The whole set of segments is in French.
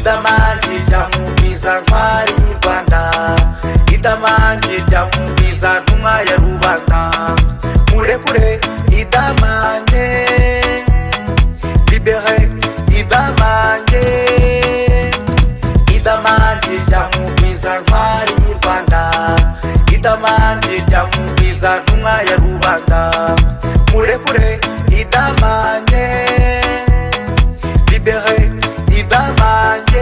idamange ryamugiza ntwari y'i Rwanda, idamange ryamugiza ntumwa ya rubanda. Murekure idamange, libere idamange, idamange ryamugiza ntwari y'i Rwanda, idamange ryamugiza ntumwa ya rubanda. Murekure idamange, libere idamange.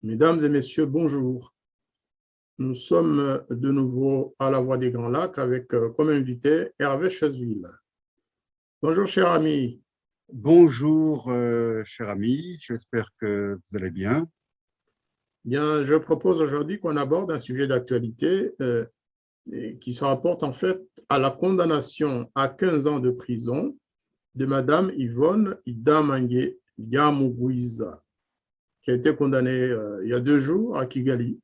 Mesdames et messieurs, bonjour. Nous sommes de nouveau à la Voix des Grands Lacs avec comme invité Hervé Chesville. Bonjour, cher ami. Bonjour, cher ami. J'espère que vous allez bien. Bien, je propose aujourd'hui qu'on aborde un sujet d'actualité qui se rapporte en fait à la condamnation à 15 ans de prison de Madame Yvonne Idamange Ryamugiza, qui a été condamnée il y a 2 jours à Kigali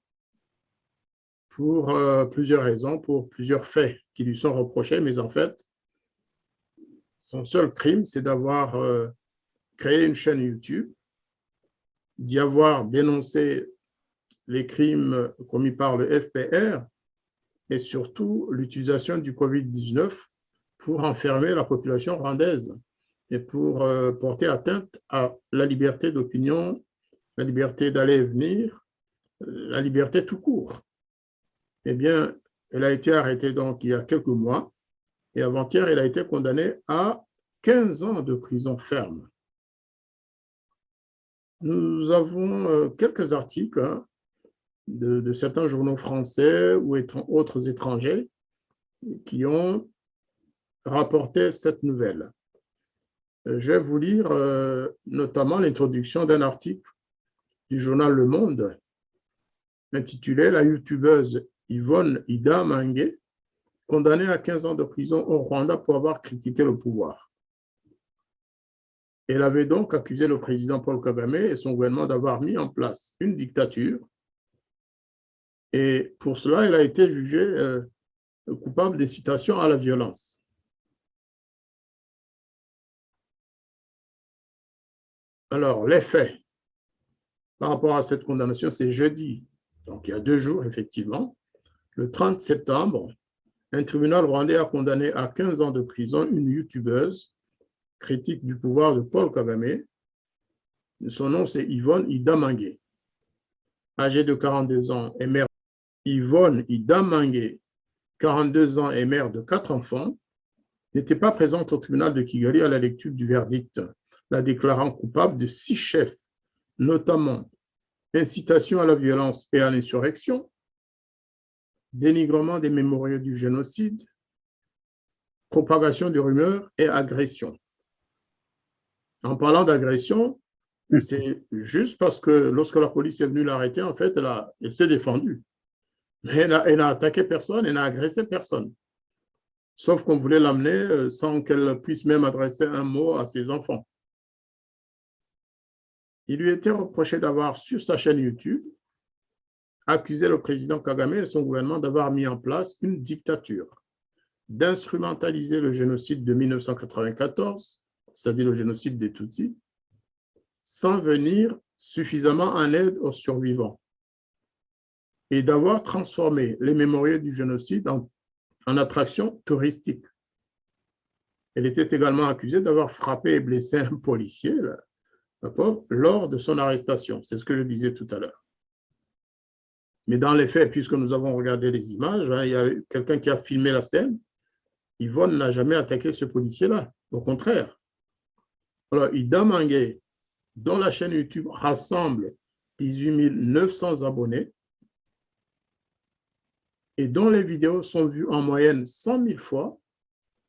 pour plusieurs raisons, pour plusieurs faits qui lui sont reprochés, mais en fait, son seul crime, c'est d'avoir créé une chaîne YouTube, d'y avoir dénoncé les crimes commis par le FPR et surtout l'utilisation du Covid-19 pour enfermer la population rwandaise et pour porter atteinte à la liberté d'opinion, la liberté d'aller et venir, la liberté tout court. Eh bien, elle a été arrêtée donc il y a quelques mois et avant-hier, elle a été condamnée à 15 ans de prison ferme. Nous avons quelques articles de certains journaux français ou autres étrangers qui ont rapporté cette nouvelle. Je vais vous lire notamment l'introduction d'un article du journal Le Monde intitulé « La youtubeuse Yvonne Idamange, condamnée à 15 ans de prison au Rwanda pour avoir critiqué le pouvoir ». Elle avait donc accusé le président Paul Kagame et son gouvernement d'avoir mis en place une dictature. Et pour cela, elle a été jugée coupable d'incitation à la violence. Alors, les faits par rapport à cette condamnation, c'est jeudi, donc il y a 2 jours, effectivement. Le 30 septembre, un tribunal rwandais a condamné à 15 ans de prison une youtubeuse critique du pouvoir de Paul Kagame. Son nom, c'est Yvonne Idamange. Âgée de 42 ans et mère. Yvonne Idamange, 42 ans et mère de 4 enfants, n'était pas présente au tribunal de Kigali à la lecture du verdict, la déclarant coupable de 6 chefs, notamment incitation à la violence et à l'insurrection, dénigrement des mémoriaux du génocide, propagation de rumeurs et agression. En parlant d'agression, c'est juste parce que lorsque la police est venue l'arrêter, en fait, elle s'est défendue. Mais elle n'a attaqué personne, elle n'a agressé personne. Sauf qu'on voulait l'amener sans qu'elle puisse même adresser un mot à ses enfants. Il lui était reproché d'avoir, sur sa chaîne YouTube, accusé le président Kagame et son gouvernement d'avoir mis en place une dictature, d'instrumentaliser le génocide de 1994, c'est-à-dire le génocide des Tutsis, sans venir suffisamment en aide aux survivants, et d'avoir transformé les mémoriaux du génocide en attraction touristique. Elle était également accusée d'avoir frappé et blessé un policier lors de son arrestation. C'est ce que je disais tout à l'heure. Mais dans les faits, puisque nous avons regardé les images, il y a quelqu'un qui a filmé la scène. Yvonne n'a jamais attaqué ce policier-là. Au contraire. Alors, Idamange, dont la chaîne YouTube rassemble 18 900 abonnés et dont les vidéos sont vues en moyenne 100 000 fois,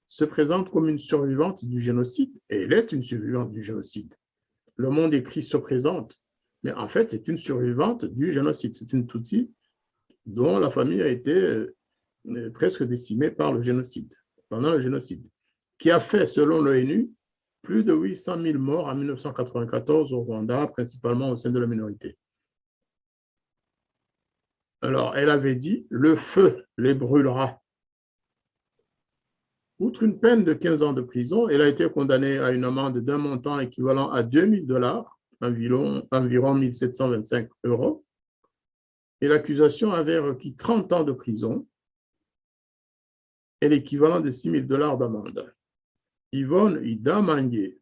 se présente comme une survivante du génocide. Et elle est une survivante du génocide. Le monde écrit se présente, mais en fait, c'est une survivante du génocide. C'est une Tutsi dont la famille a été presque décimée par le génocide, pendant le génocide, qui a fait, selon l'ONU, plus de 800 000 morts en 1994 au Rwanda, principalement au sein de la minorité. Alors, elle avait dit, le feu les brûlera. Outre une peine de 15 ans de prison, elle a été condamnée à une amende d'un montant équivalent à 2 000 $, environ 1 725 €, et l'accusation avait requis 30 ans de prison et l'équivalent de 6 000 $ d'amende. Yvonne Ida Mangué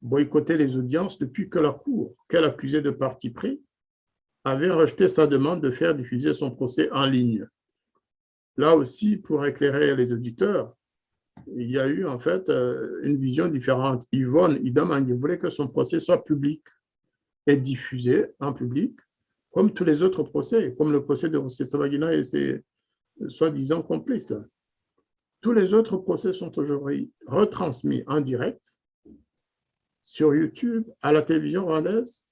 boycottait les audiences depuis que la Cour, qu'elle accusait de parti pris, avait rejeté sa demande de faire diffuser son procès en ligne. Là aussi, pour éclairer les auditeurs, il y a eu en fait une vision différente. Yvonne Ida Mangué voulait que son procès soit public et diffusé en public, comme tous les autres procès, comme le procès de Rusesabagina et ses soi-disant complices. Tous les autres procès sont aujourd'hui retransmis en direct sur YouTube, à la télévision rwandaise,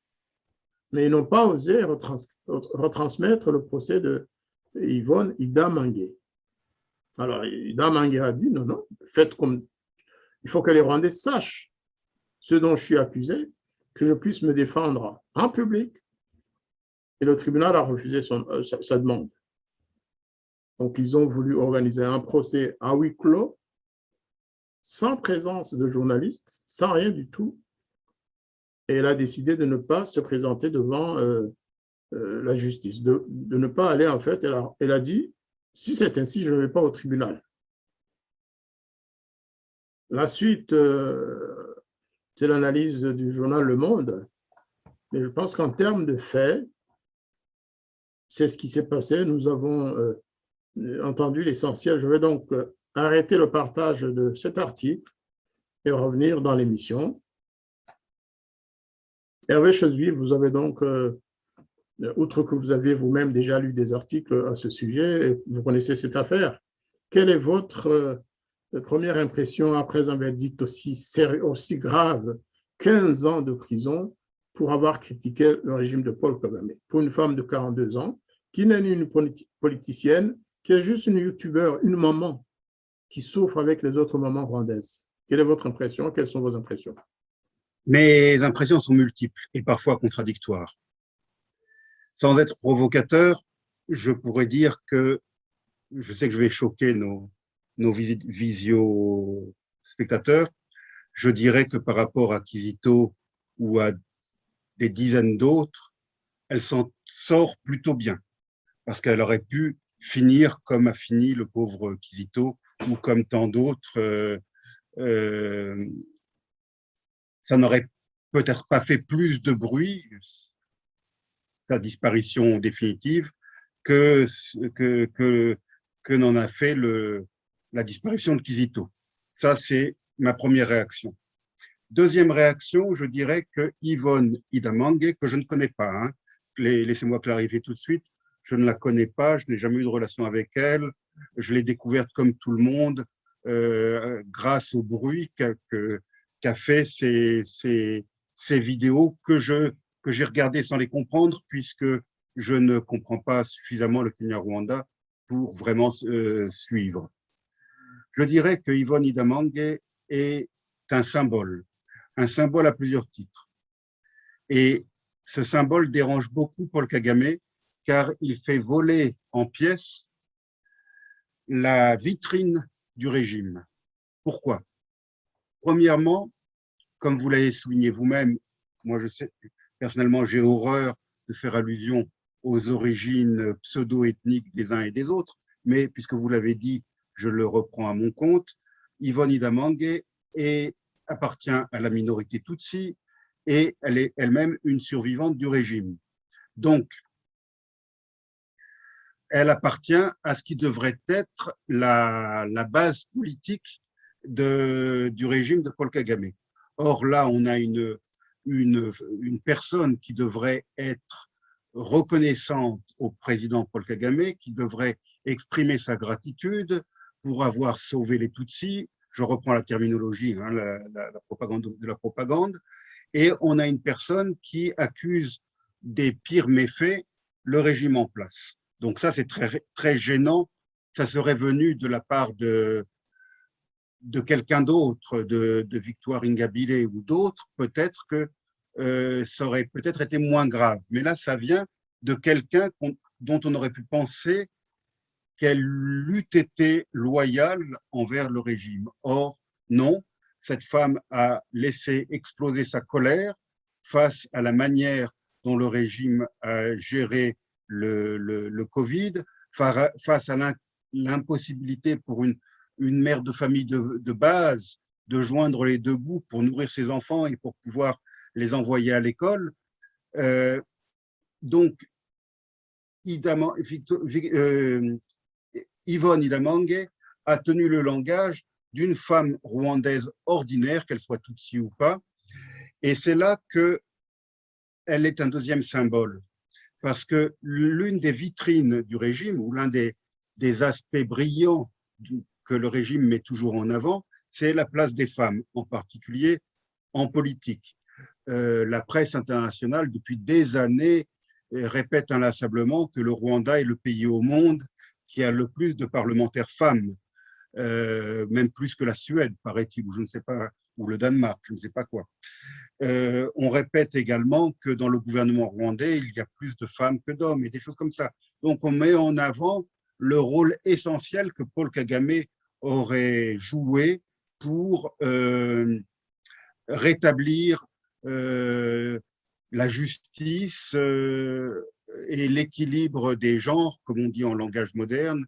mais ils n'ont pas osé retransmettre le procès de Yvonne Ida Mangué. Alors, Ida Mangué a dit, non, non, faites comme... Il faut que les Rwandais sachent ce dont je suis accusé, que je puisse me défendre en public. Et le tribunal a refusé sa demande. Donc, ils ont voulu organiser un procès à huis clos, sans présence de journalistes, sans rien du tout. Et elle a décidé de ne pas se présenter devant la justice, de ne pas aller, en fait, elle a dit, si c'est ainsi, je ne vais pas au tribunal. La suite, c'est l'analyse du journal Le Monde, mais je pense qu'en termes de faits, c'est ce qui s'est passé. Nous avons entendu l'essentiel. Je vais donc arrêter le partage de cet article et revenir dans l'émission. Hervé Choseville, vous avez donc, outre que vous avez vous-même déjà lu des articles à ce sujet, vous connaissez cette affaire. Quelle est votre première impression après un verdict aussi grave, 15 ans de prison pour avoir critiqué le régime de Paul Kagame, pour une femme de 42 ans, qui n'est ni une politicienne, qui est juste une youtubeur, une maman qui souffre avec les autres mamans rwandaises. Quelle est votre impression? Quelles sont vos impressions? Mes impressions sont multiples et parfois contradictoires. Sans être provocateur, je pourrais dire que je sais que je vais choquer nos visio-spectateurs. Je dirais que par rapport à Kizito ou à des dizaines d'autres, elle s'en sort plutôt bien parce qu'elle aurait pu finir comme a fini le pauvre Kizito ou comme tant d'autres. Ça n'aurait peut-être pas fait plus de bruit, sa disparition définitive, que n'en a fait la disparition de Kizito. Ça, c'est ma première réaction. Deuxième réaction, je dirais que Yvonne Ida Mangué, que je ne connais pas, hein, laissez-moi clarifier tout de suite, je ne la connais pas, je n'ai jamais eu de relation avec elle, je l'ai découverte comme tout le monde, grâce au bruit qu'a fait ces vidéos que j'ai regardées sans les comprendre, puisque je ne comprends pas suffisamment le Kenya-Rwanda pour vraiment suivre. Je dirais que Yvonne Ida Mangué est un symbole à plusieurs titres. Et ce symbole dérange beaucoup Paul Kagame, car il fait voler en pièces la vitrine du régime. Pourquoi? Premièrement, comme vous l'avez souligné vous-même, moi je sais, personnellement j'ai horreur de faire allusion aux origines pseudo-ethniques des uns et des autres, mais puisque vous l'avez dit, je le reprends à mon compte. Yvonne Ida Mangué appartient à la minorité Tutsi et elle est elle-même une survivante du régime. Donc, elle appartient à ce qui devrait être la base politique du régime de Paul Kagame. Or là, on a une personne qui devrait être reconnaissante au président Paul Kagame, qui devrait exprimer sa gratitude pour avoir sauvé les Tutsis. Je reprends la terminologie, hein, la propagande de la propagande. Et on a une personne qui accuse des pires méfaits le régime en place. Donc ça, c'est très, très gênant. Ça serait venu de la part de quelqu'un d'autre, de Victoire Ingabire ou d'autres, peut-être que ça aurait peut-être été moins grave. Mais là, ça vient de quelqu'un dont on aurait pu penser qu'elle eût été loyale envers le régime. Or, non, cette femme a laissé exploser sa colère face à la manière dont le régime a géré le Covid, face à l'impossibilité pour une mère de famille de base de joindre les deux bouts pour nourrir ses enfants et pour pouvoir les envoyer à l'école. Donc, Yvonne Idamange a tenu le langage d'une femme rwandaise ordinaire, qu'elle soit Tutsi ou pas, et c'est là qu'elle est un deuxième symbole, parce que l'une des vitrines du régime, ou l'un des aspects brillants que le régime met toujours en avant, c'est la place des femmes, en particulier en politique. La presse internationale, depuis des années, répète inlassablement que le Rwanda est le pays au monde qui a le plus de parlementaires femmes, même plus que la Suède, paraît-il, ou je ne sais pas, ou le Danemark, je ne sais pas quoi. On répète également que dans le gouvernement rwandais, il y a plus de femmes que d'hommes, et des choses comme ça. Donc on met en avant le rôle essentiel que Paul Kagame aurait joué pour rétablir la justice et l'équilibre des genres, comme on dit en langage moderne,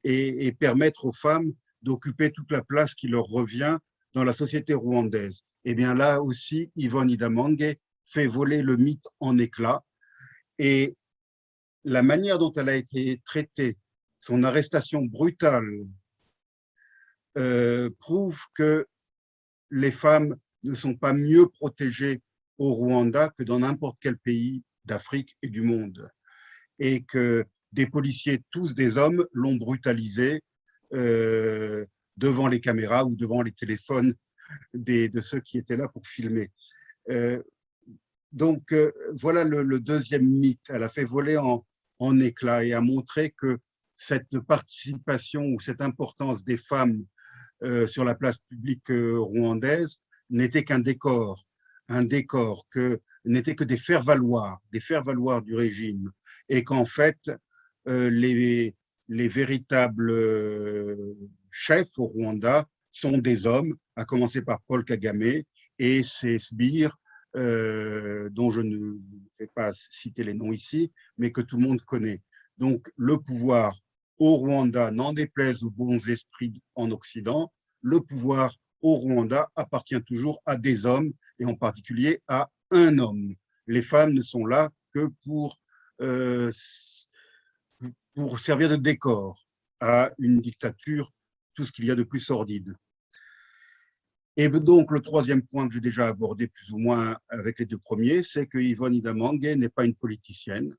et permettre aux femmes d'occuper toute la place qui leur revient dans la société rwandaise. Et bien là aussi, Yvonne Idamange fait voler le mythe en éclats, et la manière dont elle a été traitée, son arrestation brutale, prouve que les femmes ne sont pas mieux protégées au Rwanda que dans n'importe quel pays d'Afrique et du monde. Et que des policiers, tous des hommes, l'ont brutalisée devant les caméras ou devant les téléphones de ceux qui étaient là pour filmer. Donc, voilà le deuxième mythe. Elle a fait voler en éclats et a montré que cette participation ou cette importance des femmes sur la place publique rwandaise n'était qu'un décor, que n'était que des faire-valoir du régime, et qu'en fait, les véritables chefs au Rwanda sont des hommes, à commencer par Paul Kagame et ses sbires, dont je ne vais pas citer les noms ici, mais que tout le monde connaît. Donc, le pouvoir au Rwanda, n'en déplaise aux bons esprits en Occident, le pouvoir au Rwanda appartient toujours à des hommes, et en particulier à un homme. Les femmes ne sont là que pour servir de décor à une dictature, tout ce qu'il y a de plus sordide. Et donc, le troisième point que j'ai déjà abordé plus ou moins avec les deux premiers, c'est que Yvonne Idamange n'est pas une politicienne.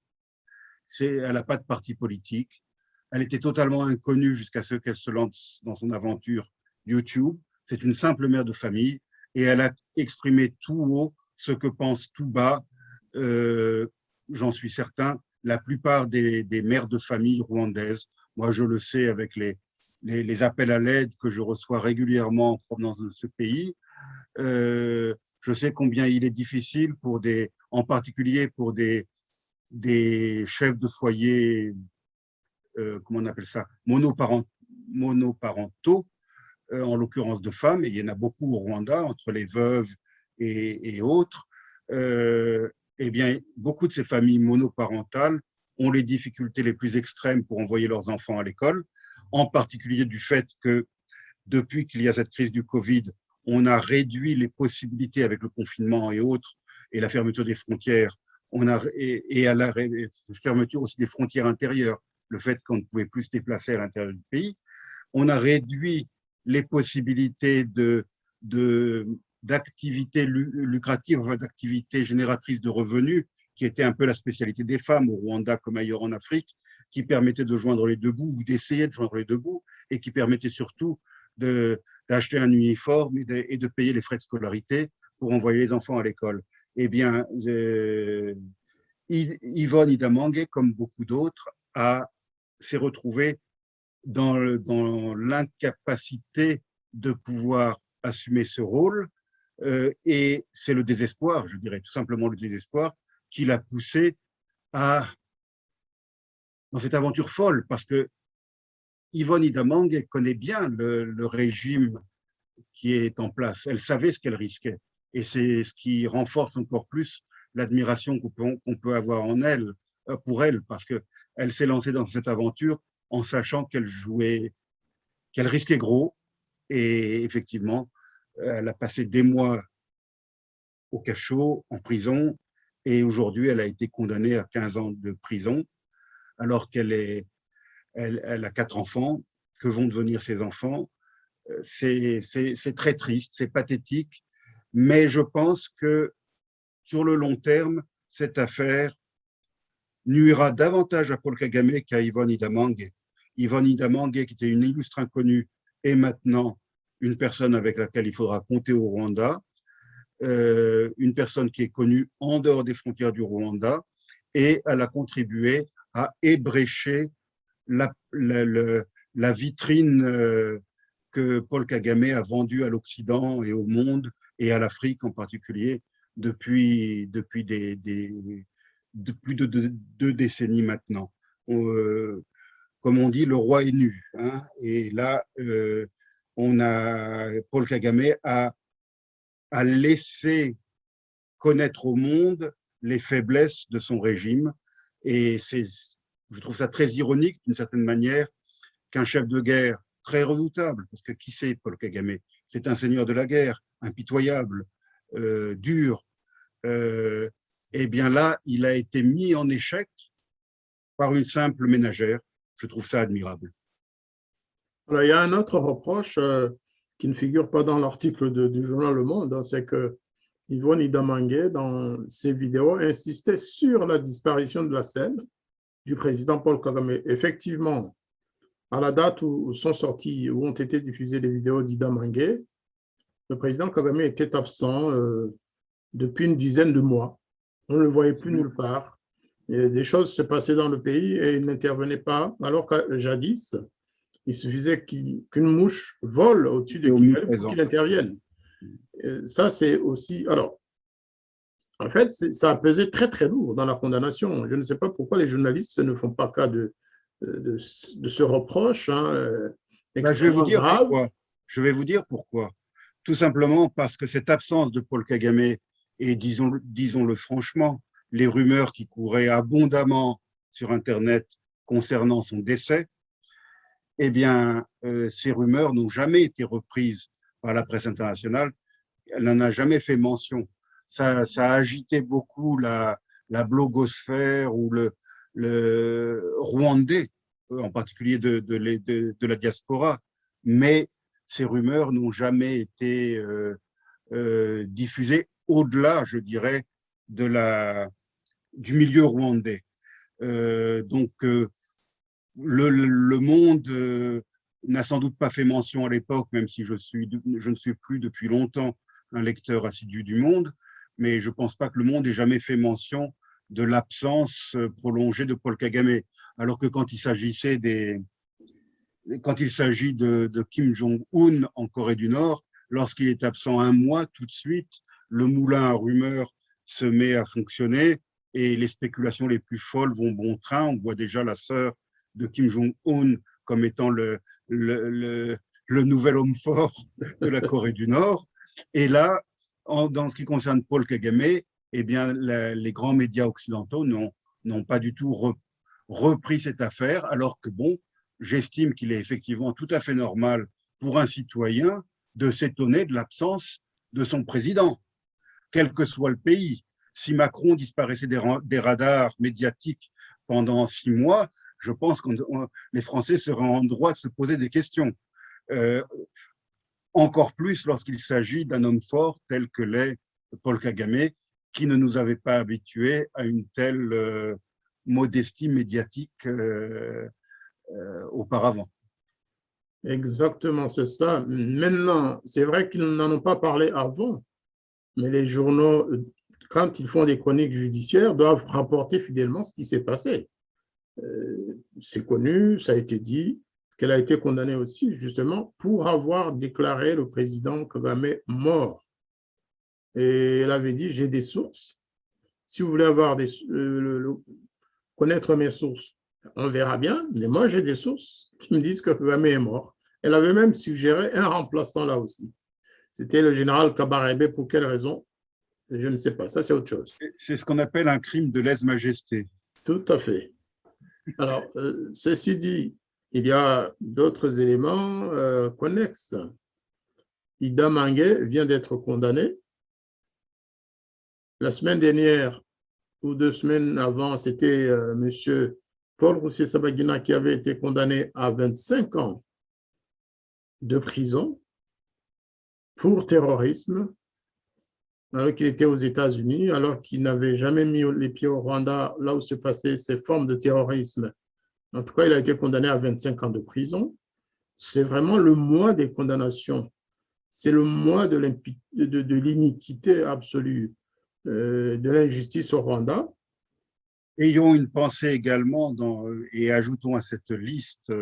Elle n'a pas de parti politique. Elle était totalement inconnue jusqu'à ce qu'elle se lance dans son aventure YouTube. C'est une simple mère de famille et elle a exprimé tout haut ce que pense tout bas, j'en suis certain, la plupart des mères de famille rwandaises. Moi, je le sais avec les appels à l'aide que je reçois régulièrement en provenance de ce pays. Je sais combien il est difficile en particulier pour des chefs de foyer, comment on appelle ça, monoparentaux, en l'occurrence de femmes, et il y en a beaucoup au Rwanda, entre les veuves et autres. Eh bien, beaucoup de ces familles monoparentales ont les difficultés les plus extrêmes pour envoyer leurs enfants à l'école, en particulier du fait que depuis qu'il y a cette crise du Covid, on a réduit les possibilités avec le confinement et autres, et la fermeture des frontières, et à la fermeture aussi des frontières intérieures, le fait qu'on ne pouvait plus se déplacer à l'intérieur du pays, on a réduit les possibilités d'activités lucratives, d'activités génératrices de revenus, qui était un peu la spécialité des femmes au Rwanda comme ailleurs en Afrique, qui permettait de joindre les deux bouts ou d'essayer de joindre les deux bouts, et qui permettait surtout d'acheter un uniforme et de payer les frais de scolarité pour envoyer les enfants à l'école. Eh bien, Yvonne Idamange, comme beaucoup d'autres, s'est retrouvée dans l'incapacité de pouvoir assumer ce rôle, et c'est le désespoir, je dirais tout simplement le désespoir, qui l'a poussée à dans cette aventure folle, parce que Yvonne Idamange connaît bien le régime qui est en place. Elle savait ce qu'elle risquait. Et c'est ce qui renforce encore plus l'admiration qu'on peut avoir en elle, pour elle, parce qu'elle s'est lancée dans cette aventure en sachant qu'elle risquait gros. Et effectivement, elle a passé des mois au cachot, en prison, et aujourd'hui, elle a été condamnée à 15 ans de prison, alors elle a 4 enfants. Que vont devenir ses enfants? C'est très triste, c'est pathétique, mais je pense que sur le long terme, cette affaire nuira davantage à Paul Kagame qu'à Yvonne Idamange. Yvonne Idamange, qui était une illustre inconnue, est maintenant une personne avec laquelle il faudra compter au Rwanda, une personne qui est connue en dehors des frontières du Rwanda, et elle a contribué à ébrécher la vitrine que Paul Kagame a vendue à l'Occident et au monde, et à l'Afrique en particulier, depuis plus de 2 décennies maintenant. Comme on dit, le roi est nu. Hein, et là, Paul Kagame a laissé connaître au monde les faiblesses de son régime. Et je trouve ça très ironique, d'une certaine manière, qu'un chef de guerre très redoutable, parce que qui c'est Paul Kagame? C'est un seigneur de la guerre, impitoyable, dur. Eh bien là, il a été mis en échec par une simple ménagère. Je trouve ça admirable. Alors, il y a un autre reproche qui ne figure pas dans l'article du journal Le Monde, c'est que Yvonne Idamange, dans ses vidéos, insistait sur la disparition de la scène du président Paul Kagame. Effectivement, à la date où ont été diffusées les vidéos d'Idamange, le président Kagame était absent depuis une dizaine de mois. On ne le voyait plus nulle part. Et des choses se passaient dans le pays et il n'intervenait pas, alors que jadis, il suffisait qu'une mouche vole au-dessus de Kigali pour qu'il intervienne. Ça, c'est aussi… Alors, en fait, ça a pesé très, très lourd dans la condamnation. Je ne sais pas pourquoi les journalistes ne font pas cas de ce reproche. Hein, je vais vous dire pourquoi. Je vais vous dire pourquoi. Tout simplement parce que cette absence de Paul Kagame et, disons-le franchement, les rumeurs qui couraient abondamment sur Internet concernant son décès, eh bien, ces rumeurs n'ont jamais été reprises par la presse internationale. Elle n'en a jamais fait mention. Ça a agité beaucoup la blogosphère ou le rwandais, en particulier de la diaspora, mais ces rumeurs n'ont jamais été diffusées au-delà, je dirais, du milieu rwandais. Donc, le monde n'a sans doute pas fait mention à l'époque, même si je ne suis plus depuis longtemps un lecteur assidu du Monde, mais je ne pense pas que le Monde ait jamais fait mention de l'absence prolongée de Paul Kagame, alors que quand il s'agit de Kim Jong-un en Corée du Nord, lorsqu'il est absent un mois, tout de suite, le moulin à rumeurs se met à fonctionner et les spéculations les plus folles vont bon train. On voit déjà la sœur de Kim Jong-un comme étant le nouvel homme fort de la Corée du Nord. Et là, dans ce qui concerne Paul Kagame, eh bien, les grands médias occidentaux n'ont pas du tout repris cette affaire, alors que, bon, j'estime qu'il est effectivement tout à fait normal pour un citoyen de s'étonner de l'absence de son président, quel que soit le pays. Si Macron disparaissait des radars médiatiques pendant 6 mois, je pense que les Français seraient en droit de se poser des questions. Encore plus lorsqu'il s'agit d'un homme fort tel que l'est Paul Kagame, qui ne nous avait pas habitués à une telle modestie médiatique auparavant. Exactement, c'est ça. Maintenant, c'est vrai qu'ils n'en ont pas parlé avant, mais les journaux, quand ils font des chroniques judiciaires, doivent rapporter fidèlement ce qui s'est passé. C'est connu, ça a été dit, qu'elle a été condamnée aussi, justement, pour avoir déclaré le président Kagame mort. Et elle avait dit, j'ai des sources. Si vous voulez connaître mes sources, on verra bien, mais moi j'ai des sources qui me disent que Kagame est mort. Elle avait même suggéré un remplaçant là aussi. C'était le général Kabarebe. Pour quelle raison? Je ne sais pas, ça c'est autre chose. C'est ce qu'on appelle un crime de lèse-majesté. Tout à fait. Alors, ceci dit, il y a d'autres éléments connexes. Ida Mangué vient d'être condamné. La semaine dernière, ou 2 semaines avant, c'était M. Paul Roussé-Sabagina qui avait été condamné à 25 ans de prison pour terrorisme, alors qu'il était aux États-Unis, alors qu'il n'avait jamais mis les pieds au Rwanda, là où se passaient ces formes de terrorisme. En tout cas, il a été condamné à 25 ans de prison. C'est vraiment le mois des condamnations. C'est le mois de l'iniquité absolue, de l'injustice au Rwanda. Ayons une pensée également, et ajoutons à cette liste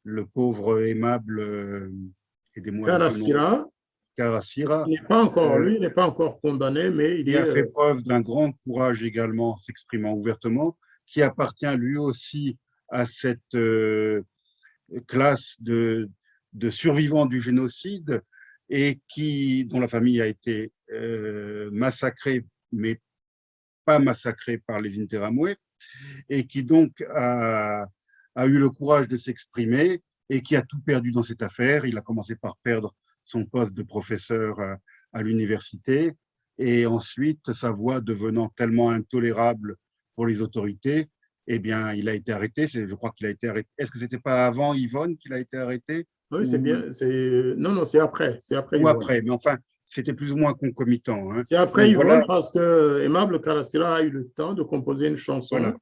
le pauvre aimable, aidez-moi à son nom, Karasira. Il n'est pas encore, lui, il n'est pas encore condamné, mais il a fait preuve d'un grand courage également en s'exprimant ouvertement, qui appartient lui aussi à cette classe de survivants du génocide et dont la famille a été massacrée, mais pas massacrée par les Interamwe, et qui donc a eu le courage de s'exprimer et qui a tout perdu dans cette affaire. Il a commencé par perdre son poste de professeur à l'université et ensuite, sa voix devenant tellement intolérable pour les autorités, eh bien, il a été arrêté. Je crois qu'il a été arrêté. Est-ce que ce n'était pas avant Yvonne qu'il a été arrêté? Oui, c'est bien. Non, c'est après. C'est après ou Yvonne. Après, mais enfin, c'était plus ou moins concomitant. Hein. C'est après donc, Yvonne voilà. Parce que Aimable Karasira a eu le temps de composer une chanson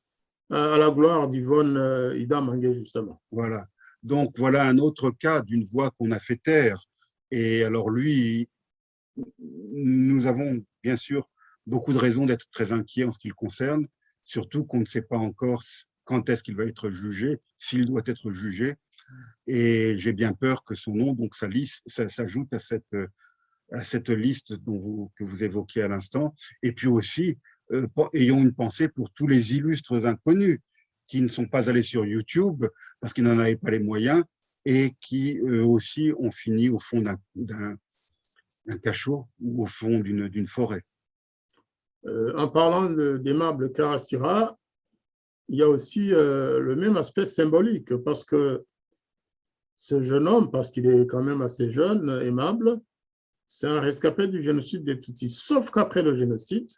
à la gloire d'Yvonne Ida Mangué, justement. Voilà. Donc, voilà un autre cas d'une voix qu'on a fait taire. Et alors, lui, nous avons bien sûr beaucoup de raisons d'être très inquiets en ce qui le concerne, surtout qu'on ne sait pas encore quand est-ce qu'il va être jugé, s'il doit être jugé. Et j'ai bien peur que son nom, donc sa liste, ça s'ajoute à cette liste que vous évoquiez à l'instant. Et puis aussi, ayons une pensée pour tous les illustres inconnus qui ne sont pas allés sur YouTube parce qu'ils n'en avaient pas les moyens et qui, eux aussi, ont fini au fond d'un cachot ou au fond d'une forêt. En parlant d'Aimable Karasira, il y a aussi le même aspect symbolique parce que ce jeune homme, parce qu'il est quand même assez jeune, Aimable, c'est un rescapé du génocide des Tutsis. Sauf qu'après le génocide,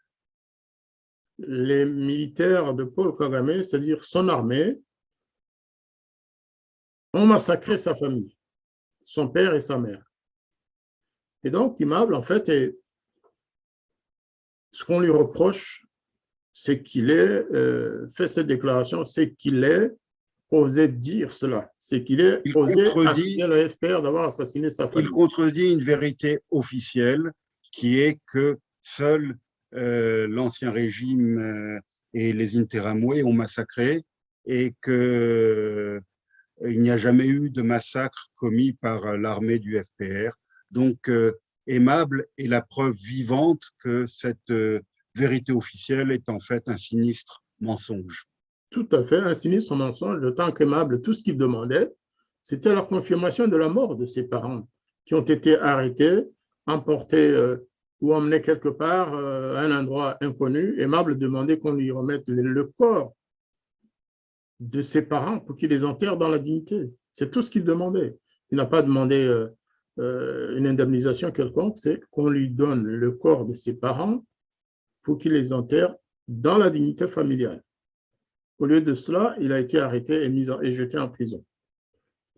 les militaires de Paul Kagame, c'est-à-dire son armée, ont massacré sa famille, son père et sa mère. Et donc, Aimable, en fait, ce qu'on lui reproche, c'est qu'il ait fait cette déclaration, c'est qu'il ait osé dire cela, c'est qu'il ait osé accuser le FPR d'avoir assassiné sa famille. Il contredit une vérité officielle qui est que seul l'ancien régime et les Interamwe ont massacré et qu'il n'y a jamais eu de massacre commis par l'armée du FPR. Donc, Aimable est la preuve vivante que cette vérité officielle est en fait un sinistre mensonge. Tout à fait, un sinistre mensonge. De tant qu'Aimable, tout ce qu'il demandait, c'était la confirmation de la mort de ses parents qui ont été arrêtés, emportés ou emmenés quelque part à un endroit inconnu. Aimable demandait qu'on lui remette le corps de ses parents pour qu'il les enterre dans la dignité. C'est tout ce qu'il demandait. Il n'a pas demandé une indemnisation quelconque, c'est qu'on lui donne le corps de ses parents pour qu'il les enterre dans la dignité familiale. Au lieu de cela, il a été arrêté et jeté en prison.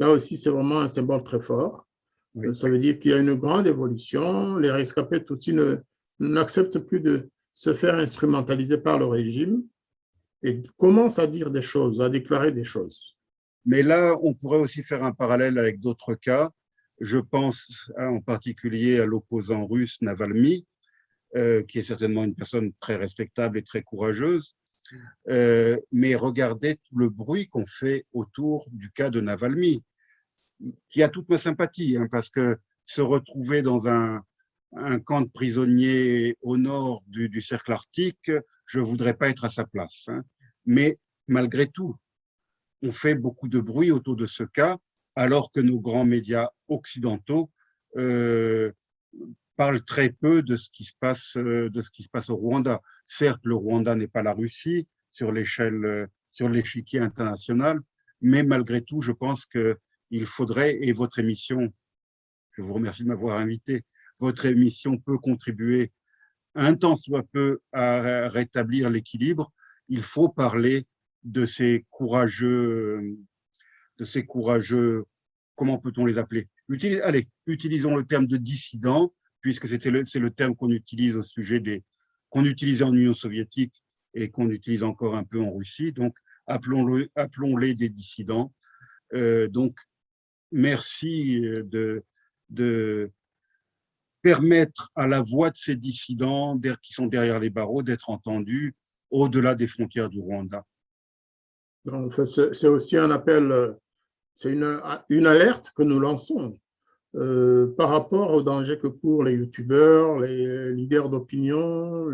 Là aussi, c'est vraiment un symbole très fort. Oui. Ça veut dire qu'il y a une grande évolution. Les rescapés Tutsis n'acceptent plus de se faire instrumentaliser par le régime et commencent à dire des choses, à déclarer des choses. Mais là, on pourrait aussi faire un parallèle avec d'autres cas. Je pense en particulier à l'opposant russe Navalny, qui est certainement une personne très respectable et très courageuse. Mais regardez tout le bruit qu'on fait autour du cas de Navalny, qui a toute ma sympathie, hein, parce que se retrouver dans un camp de prisonniers au nord du cercle arctique, je ne voudrais pas être à sa place. Hein. Mais malgré tout, on fait beaucoup de bruit autour de ce cas, alors que nos grands médias occidentaux parlent très peu de ce qui se passe au Rwanda. Certes, le Rwanda n'est pas la Russie sur l'échiquier international, mais malgré tout, je pense qu'il faudrait, et votre émission, je vous remercie de m'avoir invité, votre émission peut contribuer un tant soit peu à rétablir l'équilibre. Il faut parler de ces courageux, comment peut-on les appeler? Utilisons le terme de dissidents, puisque c'est le terme qu'on utilise au sujet qu'on utilisait en Union soviétique et qu'on utilise encore un peu en Russie. Donc, appelons-les des dissidents. Donc, merci de permettre à la voix de ces dissidents qui sont derrière les barreaux d'être entendue au-delà des frontières du Rwanda. C'est aussi un appel, c'est une alerte que nous lançons par rapport au danger que courent les youtubeurs, les leaders d'opinion,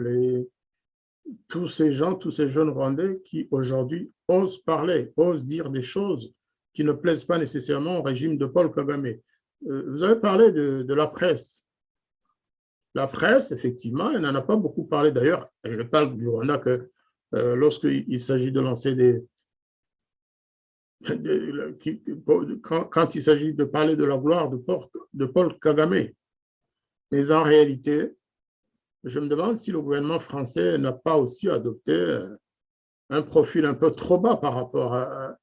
tous ces gens, tous ces jeunes Rwandais qui aujourd'hui osent parler, osent dire des choses qui ne plaisent pas nécessairement au régime de Paul Kagame. Vous avez parlé de la presse. La presse, effectivement, elle n'en a pas beaucoup parlé. D'ailleurs, elle ne parle du Rwanda que lorsqu'il s'agit de lancer quand il s'agit de parler de la gloire de Paul Kagame. Mais en réalité, je me demande si le gouvernement français n'a pas aussi adopté un profil un peu trop bas par rapport à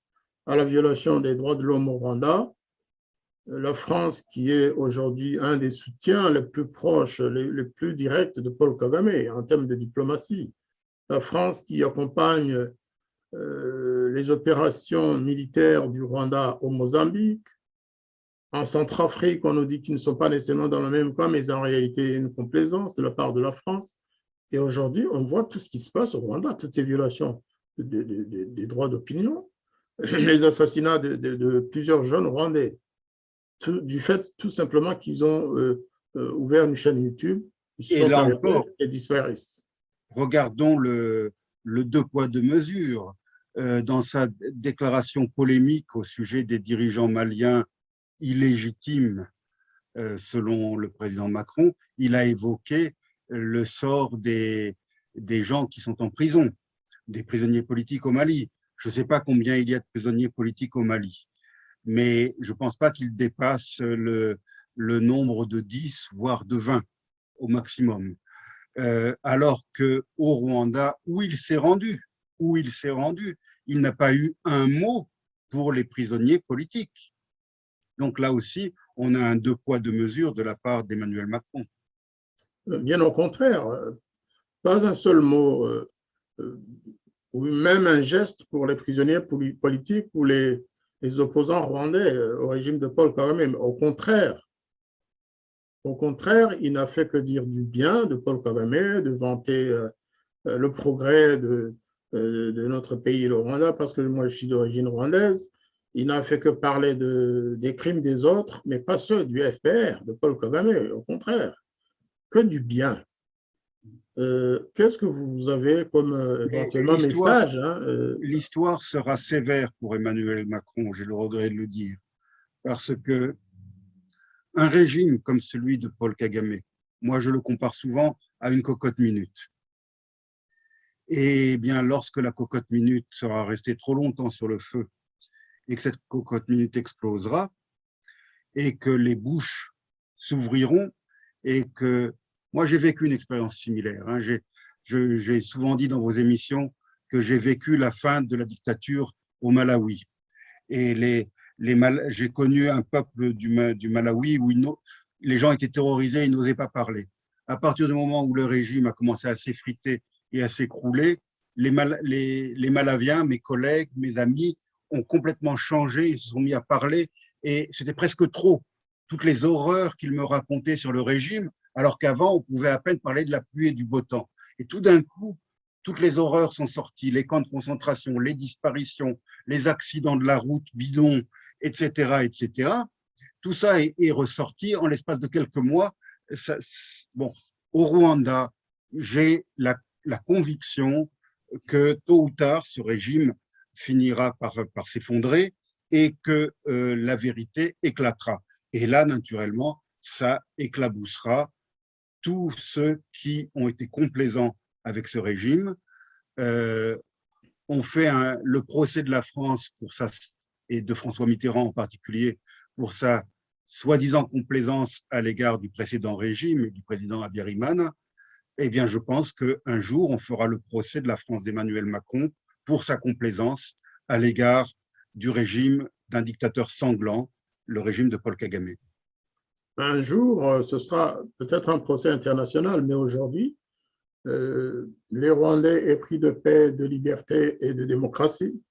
la violation des droits de l'homme au Rwanda. La France, qui est aujourd'hui un des soutiens les plus proches, les plus directs de Paul Kagame en termes de diplomatie. La France qui accompagne les opérations militaires du Rwanda au Mozambique. En Centrafrique, on nous dit qu'ils ne sont pas nécessairement dans le même camp, mais en réalité, il y a une complaisance de la part de la France. Et aujourd'hui, on voit tout ce qui se passe au Rwanda, toutes ces violations des droits d'opinion, les assassinats de plusieurs jeunes Rwandais, du fait tout simplement qu'ils ont ouvert une chaîne YouTube, ils et là sont encore, et disparaissent. Regardons le deux poids, deux mesures. Dans sa déclaration polémique au sujet des dirigeants maliens illégitimes, selon le président Macron, il a évoqué le sort des gens qui sont en prison, des prisonniers politiques au Mali. Je ne sais pas combien il y a de prisonniers politiques au Mali, mais je ne pense pas qu'il dépasse le nombre de 10, voire de 20 au maximum. Alors qu'au Rwanda, où il s'est rendu, il n'a pas eu un mot pour les prisonniers politiques. Donc là aussi, on a un deux poids, deux mesures de la part d'Emmanuel Macron. Bien au contraire, pas un seul mot, ou même un geste pour les prisonniers politiques ou les opposants rwandais au régime de Paul Kagame. Au contraire, il n'a fait que dire du bien de Paul Kagame, de vanter le progrès de notre pays, le Rwanda, parce que moi, je suis d'origine rwandaise. Il n'a fait que parler des crimes des autres, mais pas ceux du FPR, de Paul Kagame, au contraire, que du bien. Qu'est-ce que vous avez comme éventuellement message? L'histoire sera sévère pour Emmanuel Macron, j'ai le regret de le dire, parce que un régime comme celui de Paul Kagame, moi je le compare souvent à une cocotte minute. Et bien, lorsque la cocotte minute sera restée trop longtemps sur le feu et que cette cocotte minute explosera et que les bouches s'ouvriront et que… Moi, j'ai vécu une expérience similaire. J'ai souvent dit dans vos émissions que j'ai vécu la fin de la dictature au Malawi. Et j'ai connu un peuple du Malawi où les gens étaient terrorisés, ils n'osaient pas parler. À partir du moment où le régime a commencé à s'effriter et à s'écrouler, les Malaviens, mes collègues, mes amis, ont complètement changé, ils se sont mis à parler et c'était presque trop. Toutes les horreurs qu'ils me racontaient sur le régime, alors qu'avant, on pouvait à peine parler de la pluie et du beau temps. Et tout d'un coup, toutes les horreurs sont sorties, les camps de concentration, les disparitions, les accidents de la route bidons, etc., etc. Tout ça est ressorti en l'espace de quelques mois. Au Rwanda, j'ai la conviction que tôt ou tard, ce régime finira par s'effondrer et que la vérité éclatera. Et là, naturellement, ça éclaboussera tous ceux qui ont été complaisants avec ce régime. On fait le procès de la France pour ça, et de François Mitterrand en particulier, pour sa soi-disant complaisance à l'égard du précédent régime et du président Habyarimana. Eh bien, je pense qu'un jour, on fera le procès de la France d'Emmanuel Macron pour sa complaisance à l'égard du régime d'un dictateur sanglant, le régime de Paul Kagame. Un jour, ce sera peut-être un procès international, mais aujourd'hui, les Rwandais épris de paix, de liberté et de démocratie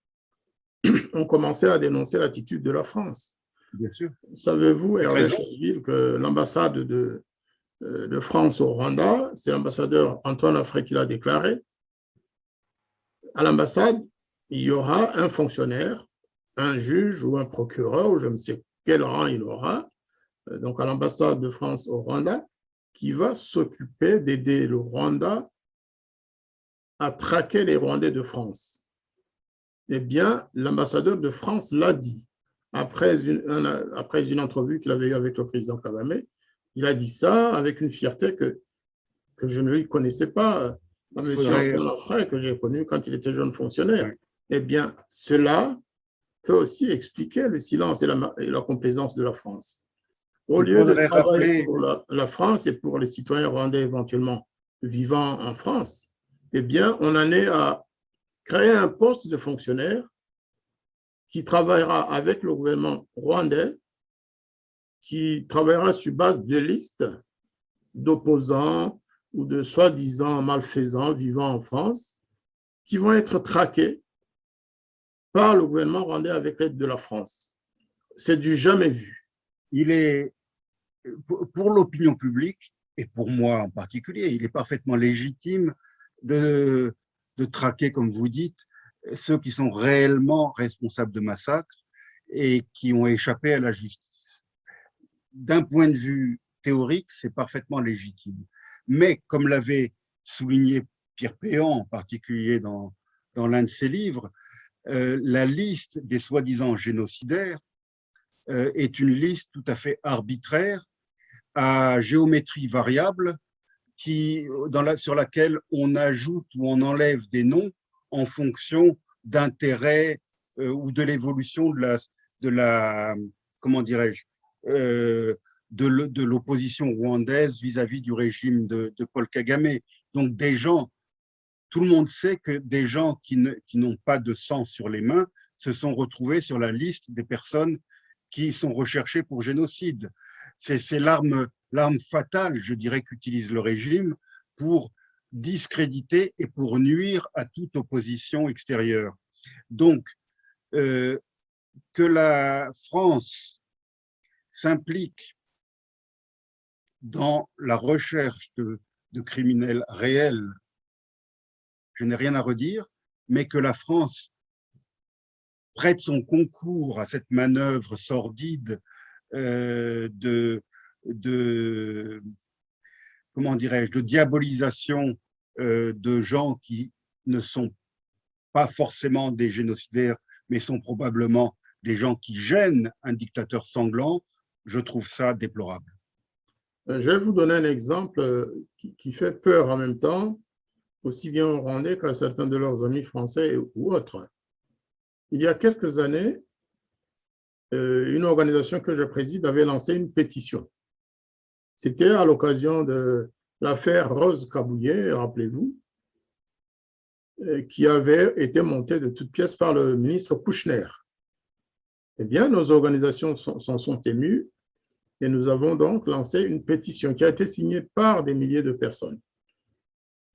ont commencé à dénoncer l'attitude de la France. Bien sûr. Savez-vous, Hervé Chesville, que l'ambassade de France au Rwanda, c'est l'ambassadeur Antoine Afrique qui l'a déclaré. À l'ambassade, il y aura un fonctionnaire, un juge ou un procureur, ou je ne sais quel rang il aura, donc à l'ambassade de France au Rwanda, qui va s'occuper d'aider le Rwanda à traquer les Rwandais de France. Eh bien, l'ambassadeur de France l'a dit. Après une entrevue qu'il avait eue avec le président Kagame, il a dit ça avec une fierté que je ne lui connaissais pas, M. Antoine Lafray, que j'ai connu quand il était jeune fonctionnaire. Oui. Eh bien, cela peut aussi expliquer le silence et la complaisance de la France. Au lieu de travailler pour la France et pour les citoyens rwandais éventuellement vivant en France, eh bien, on en est à créer un poste de fonctionnaire qui travaillera avec le gouvernement rwandais, qui travaillera sur base de listes d'opposants ou de soi-disant malfaisants vivant en France, qui vont être traqués par le gouvernement rwandais avec l'aide de la France. C'est du jamais vu. Il est, pour l'opinion publique, et pour moi en particulier, il est parfaitement légitime de traquer, comme vous dites, ceux qui sont réellement responsables de massacres et qui ont échappé à la justice. D'un point de vue théorique, c'est parfaitement légitime. Mais comme l'avait souligné Pierre Péan, en particulier dans l'un de ses livres, la liste des soi-disant génocidaires est une liste tout à fait arbitraire, à géométrie variable, sur laquelle on ajoute ou on enlève des noms en fonction d'intérêts ou de l'évolution de la comment dirais-je, de l'opposition rwandaise vis-à-vis du régime de Paul Kagame. Donc des gens, tout le monde sait que des gens qui n'ont pas de sang sur les mains se sont retrouvés sur la liste des personnes qui sont recherchées pour génocide. C'est l'arme fatale, je dirais, qu'utilise le régime pour discréditer et pour nuire à toute opposition extérieure. Donc, que la France s'implique dans la recherche de criminels réels, je n'ai rien à redire, mais que la France prête son concours à cette manœuvre sordide comment dirais-je, de diabolisation de gens qui ne sont pas forcément des génocidaires, mais sont probablement des gens qui gênent un dictateur sanglant, je trouve ça déplorable. Je vais vous donner un exemple qui fait peur en même temps, aussi bien aux Rwandais qu'à certains de leurs amis français ou autres. Il y a quelques années, une organisation que je préside avait lancé une pétition. C'était à l'occasion de l'affaire Rose Kabuye, rappelez-vous, qui avait été montée de toutes pièces par le ministre Kouchner. Eh bien, nos organisations s'en sont émues et nous avons donc lancé une pétition qui a été signée par des milliers de personnes.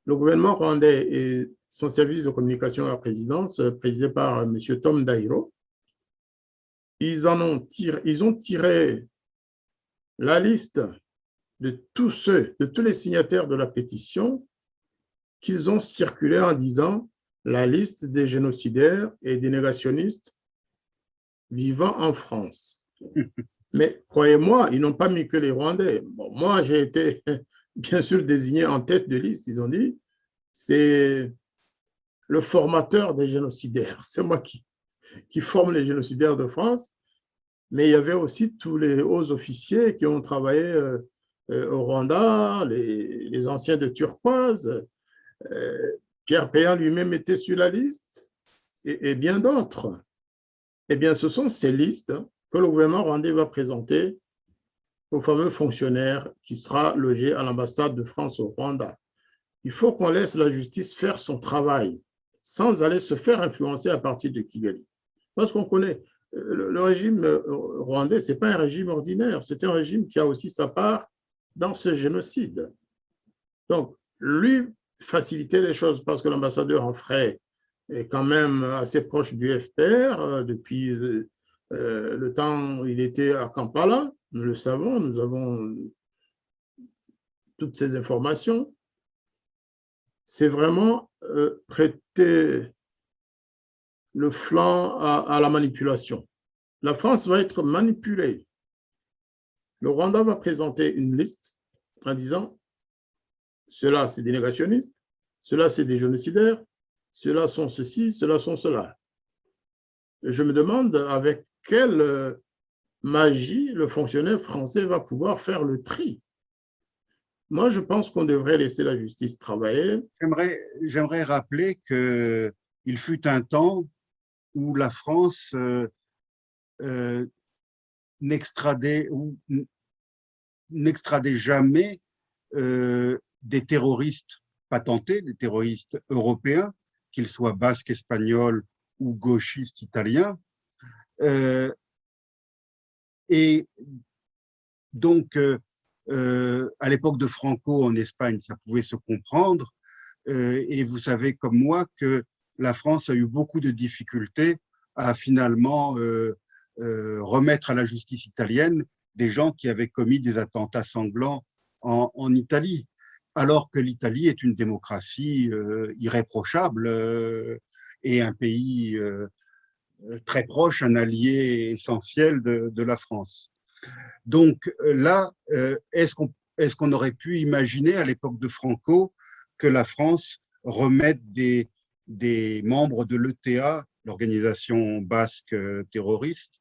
Le gouvernement rwandais et son service de communication à la présidence, présidé par M. Tom Ndahiro, ils ont tiré la liste de tous les signataires de la pétition qu'ils ont circulé en disant la liste des génocidaires et des négationnistes vivant en France. Mais croyez-moi, ils n'ont pas mis que les Rwandais. Bon, moi, j'ai été bien sûr désigné en tête de liste. Ils ont dit, c'est le formateur des génocidaires. C'est moi qui forme les génocidaires de France. Mais il y avait aussi tous les hauts officiers qui ont travaillé au Rwanda, les anciens de Turquoise. Pierre Péan lui-même était sur la liste et bien d'autres. Eh bien, ce sont ces listes que le gouvernement rwandais va présenter au fameux fonctionnaire qui sera logé à l'ambassade de France au Rwanda. Il faut qu'on laisse la justice faire son travail sans aller se faire influencer à partir de Kigali. Parce qu'on connaît, le régime rwandais, ce n'est pas un régime ordinaire, c'est un régime qui a aussi sa part dans ce génocide. Donc, lui faciliter les choses parce que l'ambassadeur en frais est quand même assez proche du FPR depuis le temps où il était à Kampala, nous le savons, nous avons toutes ces informations. C'est vraiment prêter le flanc à la manipulation. La France va être manipulée. Le Rwanda va présenter une liste en disant ceux-là, c'est des négationnistes, ceux-là, c'est des génocidaires, ceux-là sont ceci, ceux-là sont cela. Je me demande avec quelle magie le fonctionnaire français va pouvoir faire le tri. Moi, je pense qu'on devrait laisser la justice travailler. J'aimerais rappeler qu'il fut un temps où la France n'extradait jamais des terroristes patentés, des terroristes européens, qu'ils soient basques, espagnols ou gauchistes italiens. Et donc, à l'époque de Franco en Espagne, ça pouvait se comprendre. Et vous savez comme moi que la France a eu beaucoup de difficultés à finalement remettre à la justice italienne des gens qui avaient commis des attentats sanglants en Italie, alors que l'Italie est une démocratie irréprochable et un pays très proche, un allié essentiel de la France. Donc là, est-ce qu'on aurait pu imaginer à l'époque de Franco que la France remette des membres de l'ETA, l'organisation basque terroriste,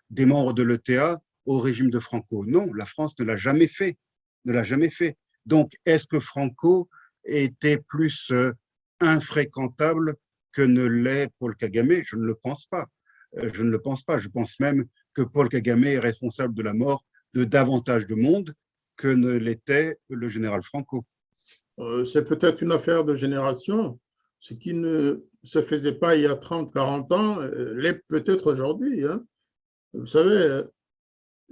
des membres de l'ETA au régime de Franco? Non, la France ne l'a jamais fait, ne l'a jamais fait. Donc, est-ce que Franco était plus infréquentable que ne l'est Paul Kagame? Je ne le pense pas. Je ne le pense pas. Je pense même que Paul Kagame est responsable de la mort de davantage de monde que ne l'était le général Franco. C'est peut-être une affaire de génération. Ce qui ne se faisait pas il y a 30, 40 ans l'est peut-être aujourd'hui. Hein. Vous savez,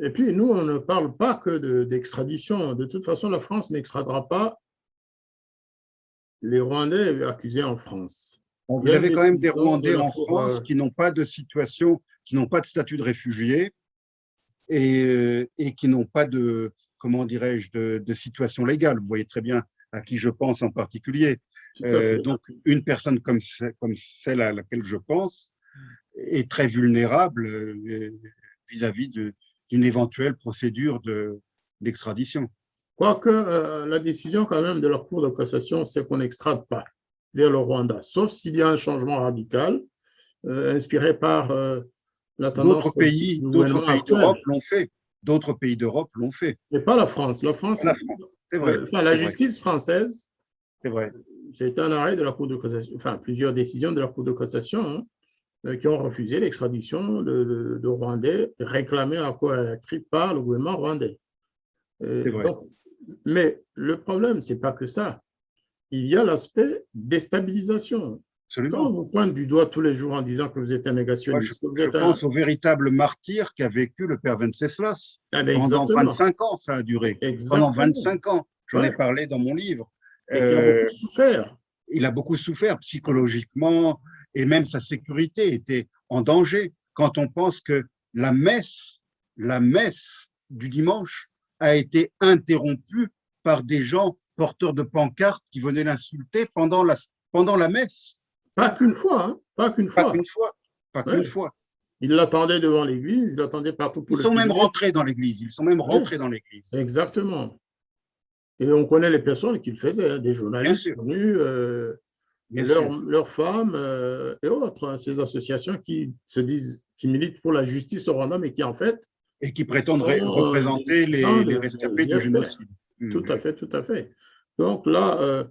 et puis nous, on ne parle pas que d'extradition. De toute façon, la France n'extradera pas les Rwandais accusés en France. Vous avez quand même des Rwandais en France qui n'ont pas de situation, qui n'ont pas de statut de réfugié et qui n'ont pas de, comment dirais-je, de situation légale. Vous voyez très bien à qui je pense en particulier. Donc, une personne comme celle à laquelle je pense est très vulnérable vis-à-vis d'une éventuelle procédure d'extradition. Quoique la décision quand même de la Cour de cassation, c'est qu'on n'extrade pas vers le Rwanda, sauf s'il y a un changement radical inspiré par la tendance. D'autres pays d'Europe l'ont fait. D'autres pays d'Europe l'ont fait. Mais pas la France. La France, c'est vrai. La justice française, c'est vrai. C'est un arrêt de la Cour de cassation, enfin plusieurs décisions de la Cour de cassation qui ont refusé l'extradition de Rwandais réclamés à quoi écrit par le gouvernement rwandais. C'est vrai. Donc, mais le problème, ce n'est pas que ça. Il y a l'aspect déstabilisation. Absolument. Quand on vous pointe du doigt tous les jours en disant que vous êtes un négationniste, je pense au véritable martyr qu'a vécu le père Venceslas. Pendant 25 ans, ça a duré. Exactement. Pendant 25 ans. J'en ai parlé dans mon livre. Et il a beaucoup souffert. Il a beaucoup souffert psychologiquement et même sa sécurité était en danger quand on pense que la messe du dimanche a été interrompue par des gens porteurs de pancartes qui venaient l'insulter pendant la messe. Pas qu'une fois, hein. Pas qu'une fois. Pas qu'une fois. Ils l'attendaient devant l'église, ils l'attendaient partout pour Ils sont même rentrés dans l'église. Exactement. Et on connaît les personnes qui le faisaient, des journalistes connus, bien sûr. leurs femmes et autres, hein, ces associations qui se disent, qui militent pour la justice au Rwanda, mais qui en fait Et qui prétendent sont des représenter militants les de rescapés du l'IFR. génocide. Tout à fait, tout à fait. Donc là,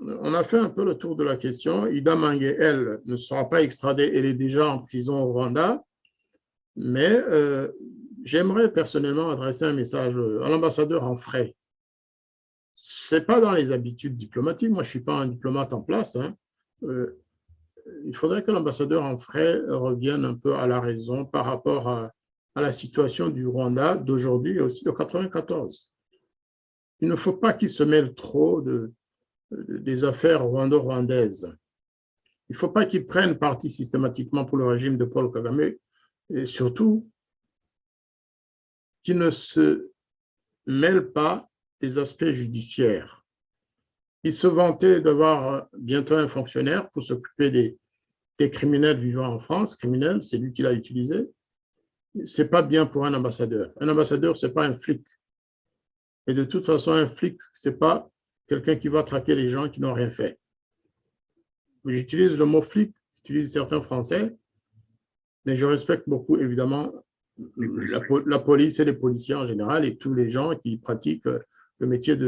on a fait un peu le tour de la question. Ida Mange, elle, ne sera pas extradée, elle est déjà en prison au Rwanda, mais j'aimerais personnellement adresser un message à l'ambassadeur en frais. Ce n'est pas dans les habitudes diplomatiques, moi je ne suis pas un diplomate en place, hein. Il faudrait que l'ambassadeur en frais revienne un peu à la raison par rapport à la situation du Rwanda d'aujourd'hui et aussi de 1994. Il ne faut pas qu'il se mêle trop des affaires rwando-rwandaises. Il ne faut pas qu'il prenne parti systématiquement pour le régime de Paul Kagame et surtout qu'il ne se mêle pas des aspects judiciaires. Il se vantait d'avoir bientôt un fonctionnaire pour s'occuper des criminels vivant en France. Criminel, c'est lui qui l'a utilisé. Ce n'est pas bien pour un ambassadeur. Un ambassadeur, ce n'est pas un flic. Et de toute façon, un flic, ce n'est pas quelqu'un qui va traquer les gens qui n'ont rien fait. J'utilise le mot flic, j'utilise certains Français, mais je respecte beaucoup, évidemment, la police et les policiers en général et tous les gens qui pratiquent le métier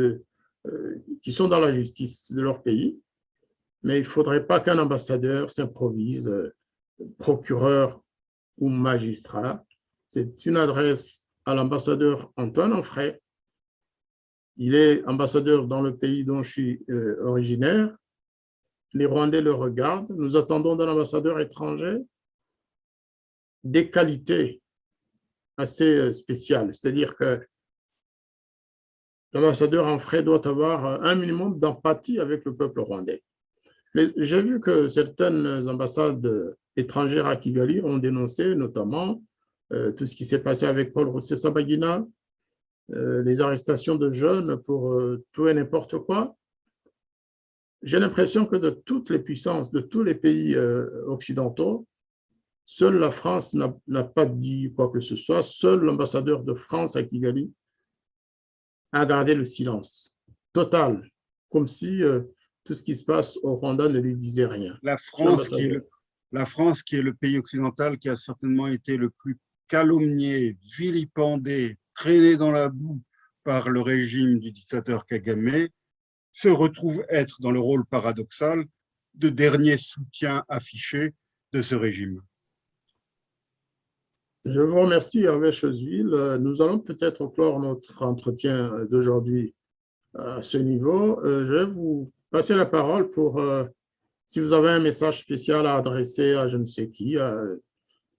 qui sont dans la justice de leur pays. Mais il ne faudrait pas qu'un ambassadeur s'improvise procureur ou magistrat. C'est une adresse à l'ambassadeur Antoine Onfray. Il est ambassadeur dans le pays dont je suis originaire. Les Rwandais le regardent. Nous attendons d'un ambassadeur étranger des qualités assez spéciales. C'est-à-dire que l'ambassadeur Onfray doit avoir un minimum d'empathie avec le peuple rwandais. J'ai vu que certaines ambassades étrangères à Kigali ont dénoncé notamment tout ce qui s'est passé avec Paul Rusesabagina, les arrestations de jeunes pour tout et n'importe quoi. J'ai l'impression que de toutes les puissances, de tous les pays occidentaux, seule la France n'a pas dit quoi que ce soit. Seul l'ambassadeur de France à Kigali a gardé le silence total, comme si tout ce qui se passe au Rwanda ne lui disait rien. La France, qui est le pays occidental qui a certainement été le plus calomnié, vilipendé, traîné dans la boue par le régime du dictateur Kagame, se retrouve être dans le rôle paradoxal de dernier soutien affiché de ce régime. Je vous remercie, Hervé Chosville. Nous allons peut-être clore notre entretien d'aujourd'hui à ce niveau. Je vais vous passer la parole pour, si vous avez un message spécial à adresser à je ne sais qui,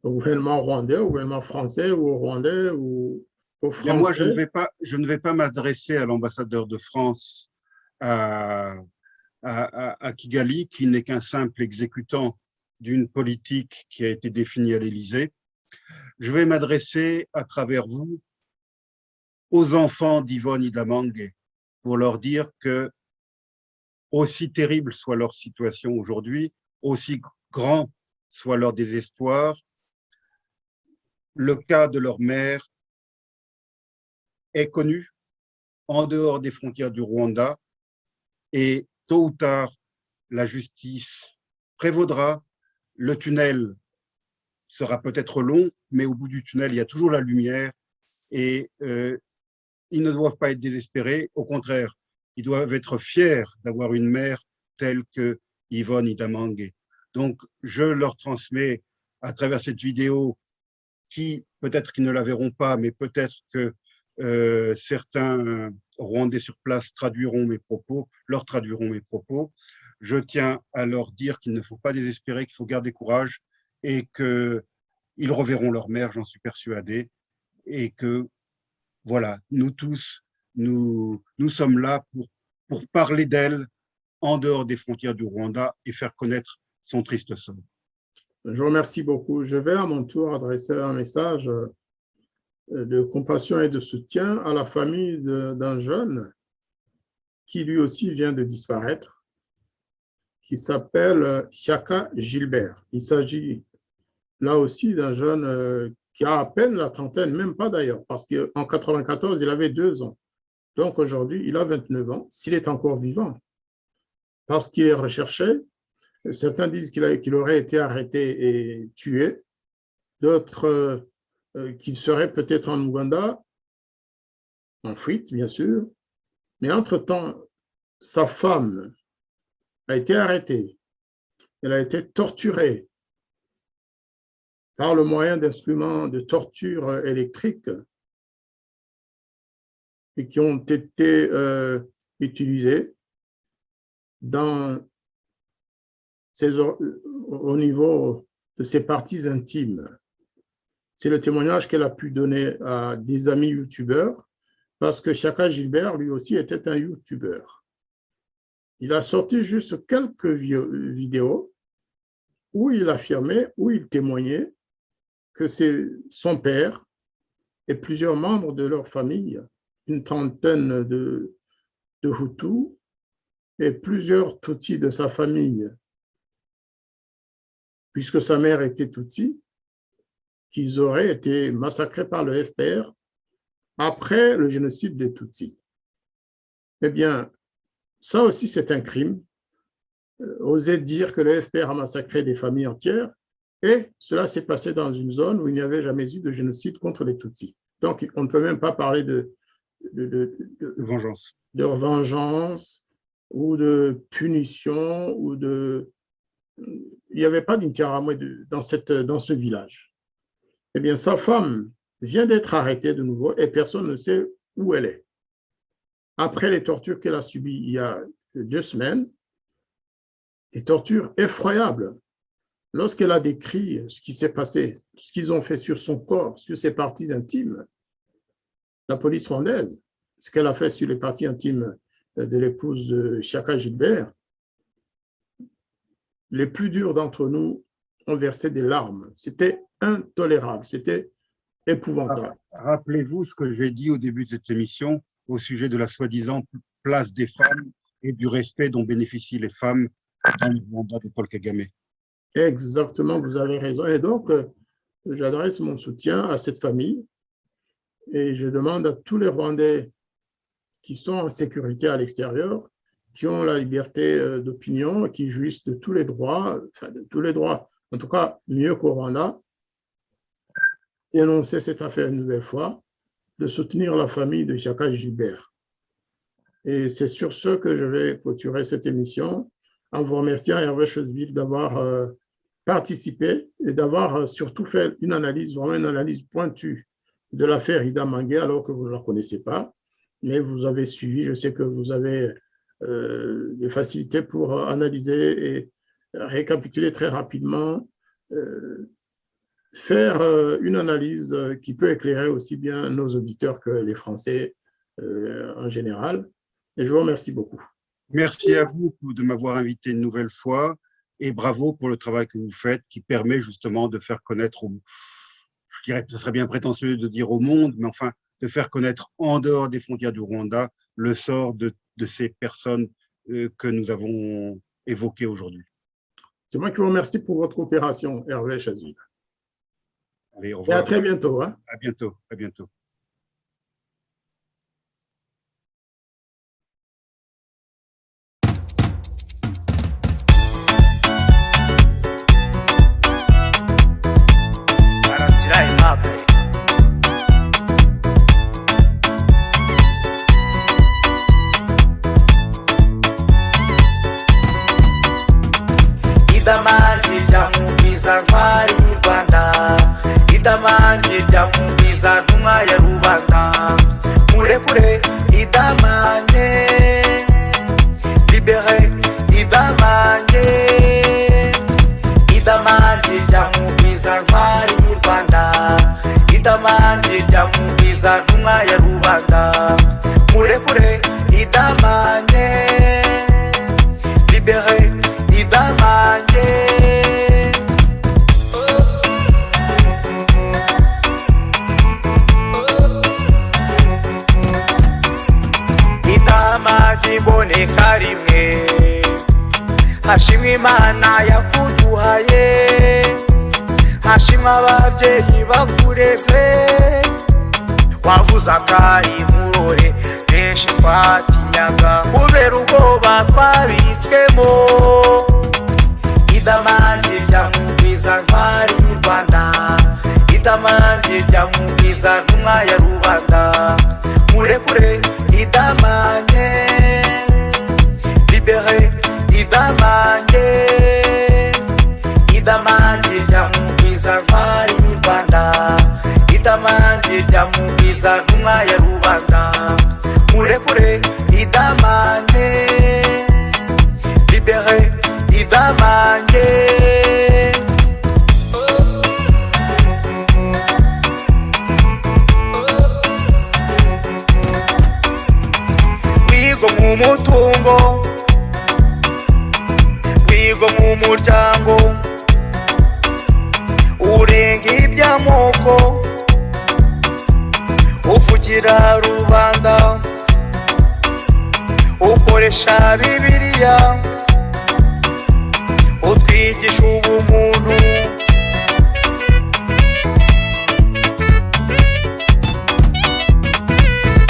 au gouvernement rwandais, au gouvernement français ou au Rwandais ou aux Français. Bien, moi, je ne vais pas m'adresser à l'ambassadeur de France à Kigali, qui n'est qu'un simple exécutant d'une politique qui a été définie à l'Élysée. Je vais m'adresser à travers vous aux enfants d'Yvonne Idamange pour leur dire que, aussi terrible soit leur situation aujourd'hui, aussi grand soit leur désespoir, le cas de leur mère est connu en dehors des frontières du Rwanda et tôt ou tard, la justice prévaudra. Le tunnel sera peut-être long, mais au bout du tunnel, il y a toujours la lumière et ils ne doivent pas être désespérés. Au contraire, ils doivent être fiers d'avoir une mère telle que Yvonne Idamange. Donc, je leur transmets à travers cette vidéo qui, peut-être qu'ils ne la verront pas, mais peut-être que certains Rwandais sur place leur traduiront mes propos. Je tiens à leur dire qu'il ne faut pas désespérer, qu'il faut garder courage et qu'ils reverront leur mère, j'en suis persuadé, et que, voilà, nous tous, nous sommes là pour parler d'elle en dehors des frontières du Rwanda et faire connaître son triste sort. Je vous remercie beaucoup. Je vais à mon tour adresser un message de compassion et de soutien à la famille d'un jeune qui lui aussi vient de disparaître, qui s'appelle Siaka Gilbert. Il s'agit là aussi d'un jeune qui a à peine la trentaine, même pas d'ailleurs, parce qu'en 1994, il avait 2 ans. Donc aujourd'hui, il a 29 ans, s'il est encore vivant, parce qu'il est recherché Certains disent qu'il aurait été arrêté et tué, d'autres qu'il serait peut-être en Ouganda, en fuite, bien sûr. Mais entre-temps, sa femme a été arrêtée. Elle a été torturée par le moyen d'instruments de torture électrique et qui ont été utilisés au niveau de ses parties intimes. C'est le témoignage qu'elle a pu donner à des amis youtubeurs, parce que Chaka Gilbert, lui aussi, était un youtubeur. Il a sorti juste quelques vidéos où il affirmait, où il témoignait que c'est son père et plusieurs membres de leur famille, une trentaine de Hutus et plusieurs Tutsis de sa famille, puisque sa mère était Tutsi, qu'ils auraient été massacrés par le FPR après le génocide des Tutsis. Eh bien, ça aussi, c'est un crime. Oser dire que le FPR a massacré des familles entières, et cela s'est passé dans une zone où il n'y avait jamais eu de génocide contre les Tutsis. Donc, on ne peut même pas parler de vengeance. De vengeance ou de punition ou de... Il n'y avait pas d'Intiaramwe dans ce village. Eh bien, sa femme vient d'être arrêtée de nouveau et personne ne sait où elle est. Après les tortures qu'elle a subies il y a 2 semaines, des tortures effroyables, lorsqu'elle a décrit ce qui s'est passé, ce qu'ils ont fait sur son corps, sur ses parties intimes, la police rwandaise, ce qu'elle a fait sur les parties intimes de l'épouse de Chaka Gilbert, les plus durs d'entre nous ont versé des larmes. C'était intolérable, c'était épouvantable. Rappelez-vous ce que j'ai dit au début de cette émission au sujet de la soi-disant place des femmes et du respect dont bénéficient les femmes dans le mandat de Paul Kagame. Exactement, vous avez raison. Et donc, j'adresse mon soutien à cette famille et je demande à tous les Rwandais qui sont en sécurité à l'extérieur, qui ont la liberté d'opinion, qui jouissent de tous les droits, en tout cas mieux qu'au Rwanda, dénoncer cette affaire une nouvelle fois, de soutenir la famille de Chaka Gilbert. Et c'est sur ce que je vais clôturer cette émission, en vous remerciant Hervé Chosville d'avoir participé et d'avoir surtout fait une analyse, vraiment une analyse pointue de l'affaire Ida Mangué, alors que vous ne la connaissez pas, mais vous avez suivi, je sais que vous avez des facilités pour analyser et récapituler très rapidement, faire une analyse qui peut éclairer aussi bien nos auditeurs que les Français en général. Et je vous remercie beaucoup. Merci à vous de m'avoir invité une nouvelle fois et bravo pour le travail que vous faites qui permet justement de faire connaître, je dirais que ce serait bien prétentieux de dire au monde, mais enfin de faire connaître en dehors des frontières du Rwanda le sort de ces personnes que nous avons évoquées aujourd'hui. C'est moi qui vous remercie pour votre coopération, Hervé Chosville. Allez, au revoir. Et à très bientôt. Hein? À bientôt. À bientôt. Ntwari y'u Rwanda idamange ryamubiza ntumwa ya rubanda murekure idamange libere idamange ryamubiza ntwari y'u Rwanda idamange ryamubiza ntumwa ya rubanda murekure idamange libere idamange iboneka rimwe hashimwe Imana yakuduhaye hashimwe ababyeyi bakureze wavuze akari murore benshi twatinyaga kubera ubwoba twabitswemo y'i Rwanda, idamange rya mubwiza ntumwa ya rubanda, murekure idamange, libere idamange, idamange rya mubwiza ntwari y'i Rwanda, idamange rya mubwiza ntumwa ya rubanda, murekure idamange, libere idamange. Wigo mu mutungo, wigo mu muryango, urenga iby'amoko, uvugira rubanda, ukoresha Bibiliya, utwigisha ubumuntu,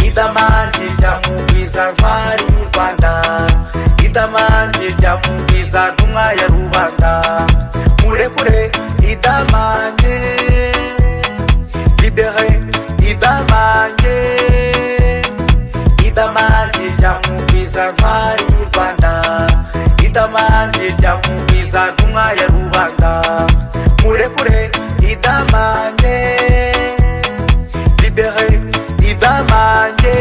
idamange rya mubwiza ntwari y'i Rwanda, idamange rya mubwiza ntumwa ya rubanda, murekure idamange, libere idamange, idamange rya mubwiza ntwari y'i Rwanda, idamange rya mubwiza ntumwa ya rubanda, murekure idamange, libere idamange.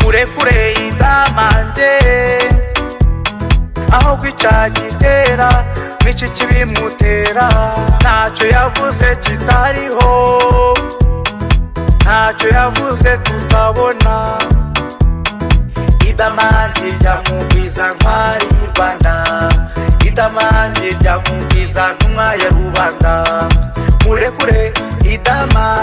Murekure idamange, aho kwica gitera n'iki kibimutera, ntacyo yavuze kitariho, ntacyo yavuze tutabona, idamange rya mubwiza ntwari y'i Rwanda, idamange rya mubwiza ntumwa ya rubanda, murekure idamange.